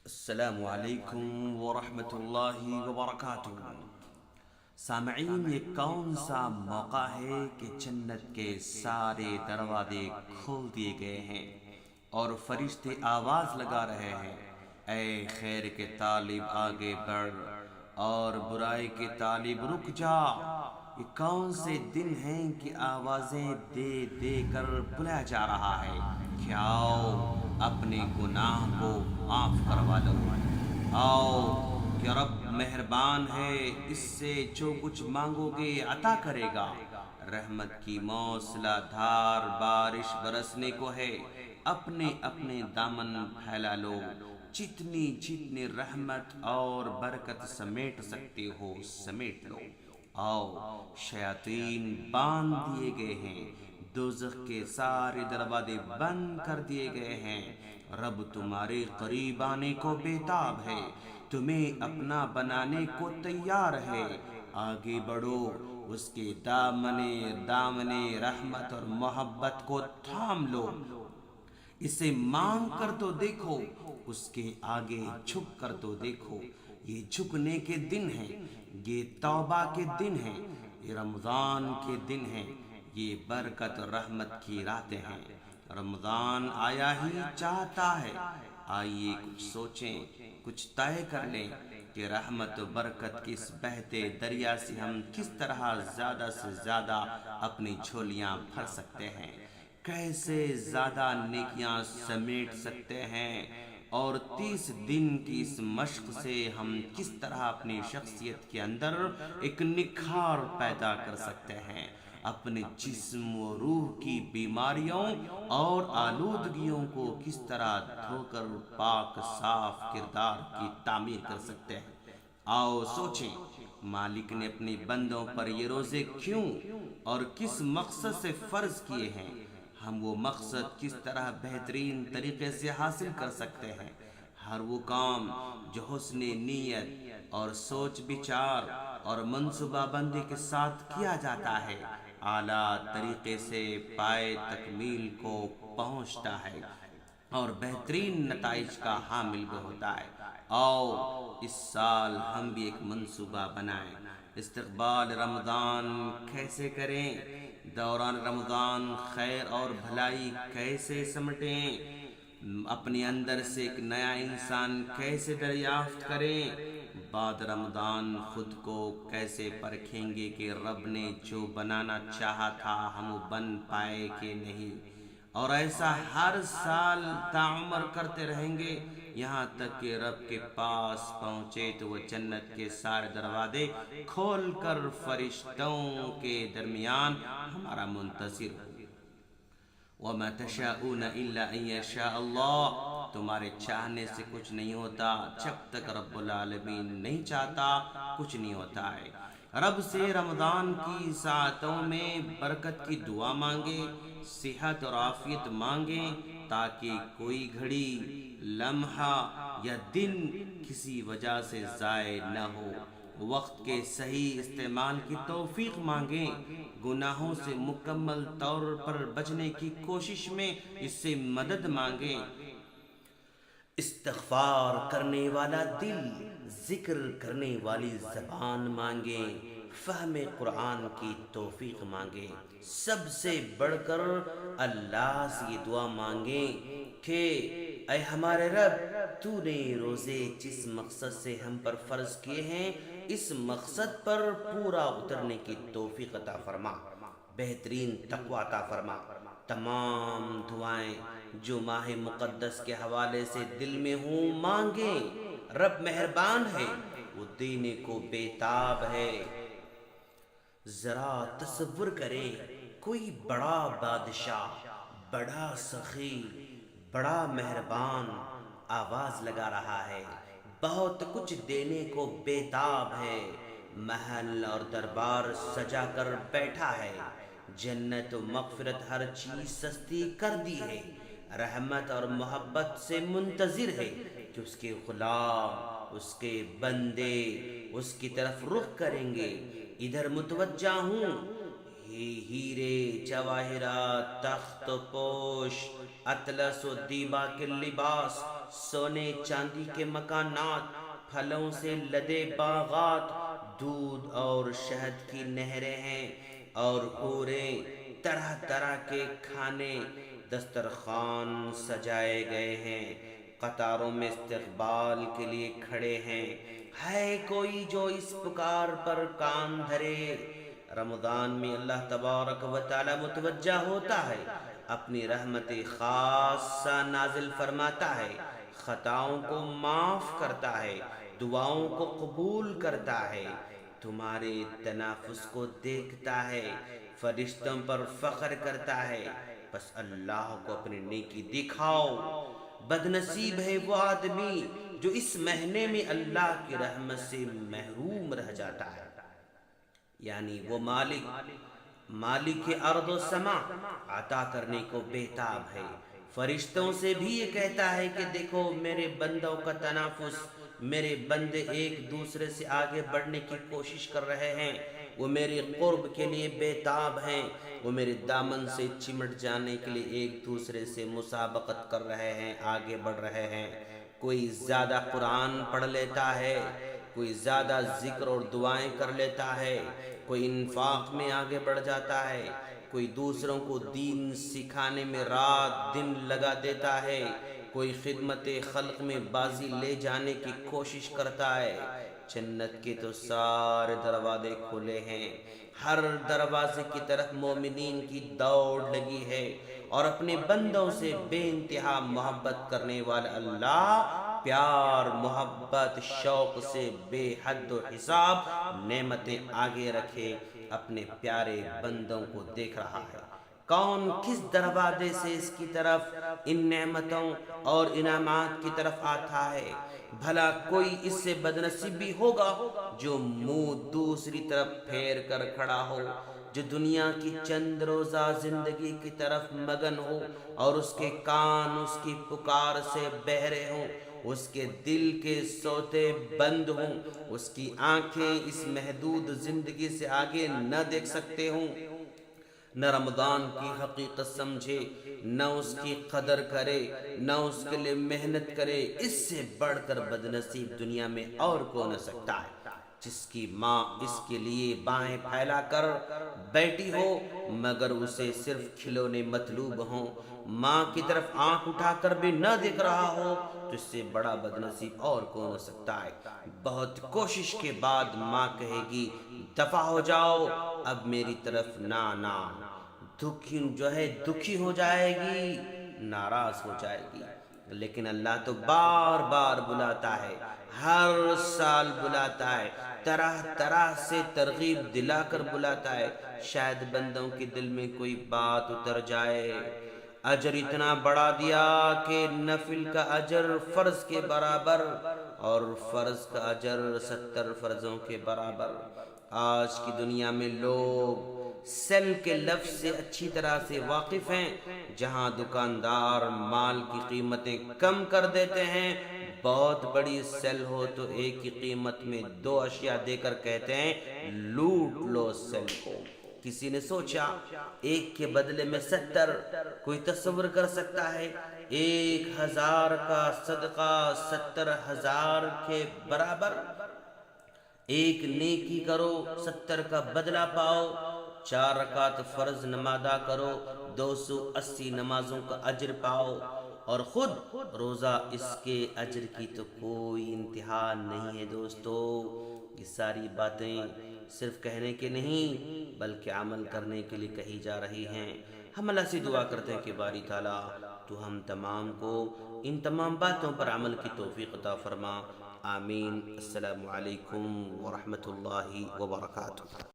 السلام علیکم ورحمۃ اللہ وبرکاتہ۔ سامعین، یہ کون سا موقع ہے کہ جنت کے سارے دروازے کھول دیے گئے ہیں اور فرشتے آواز لگا رہے ہیں، اے خیر کے طالب آگے بڑھ اور برائی کے طالب رک جا۔ یہ کون سے دن ہیں کہ آوازیں دے دے کر بلایا جا رہا ہے کہ آؤ اپنے گناہ کو معاف کروا لو، آؤ کہ رب مہربان ہے، اس سے جو کچھ مانگو گے عطا کرے گا۔ رحمت کی موسلا دھار بارش برسنے کو ہے، اپنے اپنے دامن پھیلا لو، جتنی رحمت اور برکت سمیٹ سکتے ہو سمیٹ لو۔ آؤ، شیاطین باندھ دیے گئے ہیں، دوزخ کے سارے دروازے بند کر دیے گئے ہیں، رب تمہارے قریب آنے کو بیتاب ہے، تمہیں اپنا بنانے کو تیار ہے۔ آگے بڑھو، اس کے دامنے رحمت اور محبت کو تھام لو، اسے مانگ کر تو دیکھو، اس کے آگے جھک کر تو دیکھو۔ یہ جھکنے کے دن ہیں، یہ توبہ کے دن ہیں، یہ رمضان کے دن ہیں، یہ برکت اور رحمت کی راتیں ہیں۔ رمضان آیا ہی چاہتا ہے، آئیے کچھ سوچیں، کچھ طے کر لیں کہ رحمت و برکت کی اس بہتے دریا سے ہم کس طرح زیادہ سے زیادہ اپنی جھولیاں بھر سکتے ہیں، کیسے زیادہ نیکیاں سمیٹ سکتے ہیں، اور 30 دن کی اس مشق سے ہم کس طرح اپنی شخصیت کے اندر ایک نکھار پیدا کر سکتے ہیں، اپنے جسم و روح کی بیماریوں اور آلودگیوں کو کس طرح دھو کر پاک صاف کردار کی تعمیر کر سکتے ہیں۔ آؤ سوچیں، مالک نے اپنے بندوں پر یہ روزے کیوں اور کس مقصد سے فرض کیے ہیں، ہم وہ مقصد کس طرح بہترین طریقے سے حاصل کر سکتے ہیں۔ ہر وہ کام جو حسن نیت اور سوچ بچار اور منصوبہ بندی کے ساتھ کیا جاتا ہے، اعلیٰ طریقے سے پائے تکمیل کو پہنچتا ہے اور بہترین نتائج کا حامل بھی ہوتا ہے۔ آؤ اس سال ہم بھی ایک منصوبہ بنائیں، استقبال رمضان کیسے کریں، دوران رمضان خیر اور بھلائی کیسے سمٹیں، اپنے اندر سے ایک نیا انسان کیسے دریافت کریں، بعد رمضان خود کو کیسے پرکھیں گے کہ رب نے جو بنانا چاہا تھا ہم وہ بن پائے کہ نہیں، اور ایسا ہر سال تعمر کرتے رہیں گے یہاں تک کہ رب کے پاس پہنچے تو وہ جنت کے سارے دروازے کھول کر فرشتوں کے درمیان ہمارا منتظر ہو۔ وَمَا تَشَاءُونَ إِلَّا أَن يَشَاءَ اللَّهُ، تمہارے چاہنے سے کچھ نہیں ہوتا، جب تک رب العالمین نہیں چاہتا کچھ نہیں ہوتا ہے۔ رب سے رمضان کی ساعتوں میں برکت کی دعا مانگے، صحت اور عافیت مانگیں، تاکہ کوئی گھڑی، لمحہ یا دن کسی وجہ سے ضائع نہ ہو۔ وقت کے صحیح استعمال کی توفیق مانگیں، گناہوں سے مکمل طور پر بچنے کی کوشش میں اس سے مدد مانگیں، استغفار کرنے والا دل، ذکر کرنے والی زبان مانگیں، فہم قرآن کی توفیق مانگیں، سب سے بڑھ کر اللہ سے یہ دعا مانگیں کہ اے ہمارے رب، تو نے روزے جس مقصد سے ہم پر فرض کیے ہیں، اس مقصد پر پورا اترنے کی توفیق عطا فرما، بہترین تقوی عطا فرما۔ تمام دعائیں جو ماہ مقدس کے حوالے سے دل میں ہوں مانگیں، رب مہربان ہے، وہ دینے کو بیتاب ہے۔ ذرا تصور کریں، کوئی بڑا بادشاہ، بڑا سخی، بڑا مہربان آواز لگا رہا ہے، بہت کچھ دینے کو بیتاب ہے، محل اور دربار سجا کر بیٹھا ہے، جنت و مغفرت ہر چیز سستی کر دی ہے، رحمت اور محبت سے منتظر ہے کہ اس کے غلام، اس کے بندے اس کی طرف رخ کریں گے۔ ادھر متوجہ ہوں، ہیرے جواہرات، تخت و پوش، اطلس و دیبا کے لباس، سونے چاندی کے مکانات، پھلوں سے لدے باغات، دودھ اور شہد کی نہریں ہیں، اور حوریں، طرح طرح کے کھانے، دسترخوان سجائے گئے ہیں، قطاروں میں استقبال کے لیے کھڑے ہیں۔ ہے کوئی جو اس پکار پر کان دھرے؟ رمضان میں اللہ تبارک و تعالی متوجہ ہوتا ہے، اپنی رحمت خاصہ نازل فرماتا ہے، خطاؤں کو معاف کرتا ہے، دعاؤں کو قبول کرتا ہے، تمہارے تنافس کو دیکھتا ہے، فرشتوں پر فخر کرتا ہے، بس اللہ کو اپنی نیکی دکھاؤ۔ بد نصیب ہے وہ آدمی جو اس مہینے میں اللہ کی رحمت سے محروم رہ جاتا ہے۔ یعنی وہ مالک ارض و سما عطا کرنے کو بےتاب ہے، فرشتوں سے بھی یہ کہتا ہے کہ دیکھو میرے بندوں کا تنافس، میرے بندے ایک دوسرے سے آگے بڑھنے کی کوشش کر رہے ہیں، وہ میرے قرب کے لیے بےتاب ہیں، وہ میرے دامن سے چمٹ جانے کے لیے ایک دوسرے سے مسابقت کر رہے ہیں، آگے بڑھ رہے ہیں۔ کوئی زیادہ قرآن پڑھ لیتا ہے، کوئی زیادہ ذکر اور دعائیں کر لیتا ہے، کوئی انفاق میں آگے بڑھ جاتا ہے، کوئی دوسروں کو دین سکھانے میں رات دن لگا دیتا ہے، کوئی خدمت خلق میں بازی لے جانے کی کوشش کرتا ہے۔ جنت کے تو سارے دروازے کھلے ہیں، ہر دروازے کی طرف مومنین کی دوڑ لگی ہے، اور اپنے بندوں سے بے انتہا محبت کرنے والا اللہ پیار، محبت، شوق سے بے حد و حساب نعمتیں آگے رکھے اپنے پیارے بندوں کو دیکھ رہا ہے۔ کون کس دروازے سے اس کی طرف، ان نعمتوں اور انعامات کی طرف آتا ہے؟ بھلا کوئی اس سے بدنصیب بھی ہوگا جو منہ دوسری طرف پھیر کر کھڑا ہو، جو دنیا کی چند روزہ زندگی کی طرف مگن ہو، اور اس کے کان اس کی پکار سے بہرے ہوں، اس کے دل کے سوتے بند ہوں، اس کی آنکھیں اس محدود زندگی سے آگے نہ دیکھ سکتے ہوں، نہ رمضان کی حقیقت سمجھے، نہ اس کی قدر کرے، نہ اس کے لیے محنت کرے، اس سے بڑھ کر بدنصیب دنیا میں اور کون ہو سکتا ہے؟ جس کی ماں اس کے لیے بائیں پھیلا کر بیٹھی ہو مگر اسے صرف کھلونے مطلوب ہوں، ماں کی طرف آنکھ اٹھا کر بھی نہ دیکھ رہا ہو، تو اس سے بڑا بدنصیب اور کون ہو سکتا ہے؟ بہت کوشش کے بعد ماں کہے گی دفع ہو جاؤ، اب میری طرف نہ آنا، دکھی ہو جائے گی، ناراض ہو جائے گی، لیکن اللہ تو بار بار بلاتا ہے، ہر سال بلاتا ہے، طرح طرح سے ترغیب دلا کر بلاتا ہے، شاید بندوں کے دل میں کوئی بات اتر جائے۔ اجر اتنا بڑھا دیا کہ نفل کا اجر فرض کے برابر، اور فرض کا اجر 70 فرضوں کے برابر۔ آج کی دنیا میں لوگ سیل کے لفظ سے اچھی طرح سے واقف ہیں، جہاں دکاندار مال کی قیمتیں کم کر دیتے ہیں، بہت بڑی سیل ہو تو ایک کی قیمت میں 2 اشیاء دے کر کہتے ہیں لوٹ لو سیل کو۔ کسی نے سوچا 1 کے بدلے میں 70، کوئی تصور کر سکتا ہے 1000 کا صدقہ 70,000 کے برابر؟ 1 نیکی کرو 70 کا بدلہ پاؤ، 4 رکعت فرض نماز ادا کرو 280 نمازوں کا اجر پاؤ، اور خود روزہ اس کے اجر کی تو کوئی انتہا نہیں ہے۔ دوستو، یہ ساری باتیں صرف کہنے کے نہیں بلکہ عمل کرنے کے لیے کہی جا رہی ہیں۔ ہم اللہ سے دعا کرتے ہیں کہ باری تعالیٰ تو ہم تمام کو ان تمام باتوں پر عمل کی توفیق عطا فرما، آمین۔ السلام علیکم ورحمۃ اللہ وبرکاتہ۔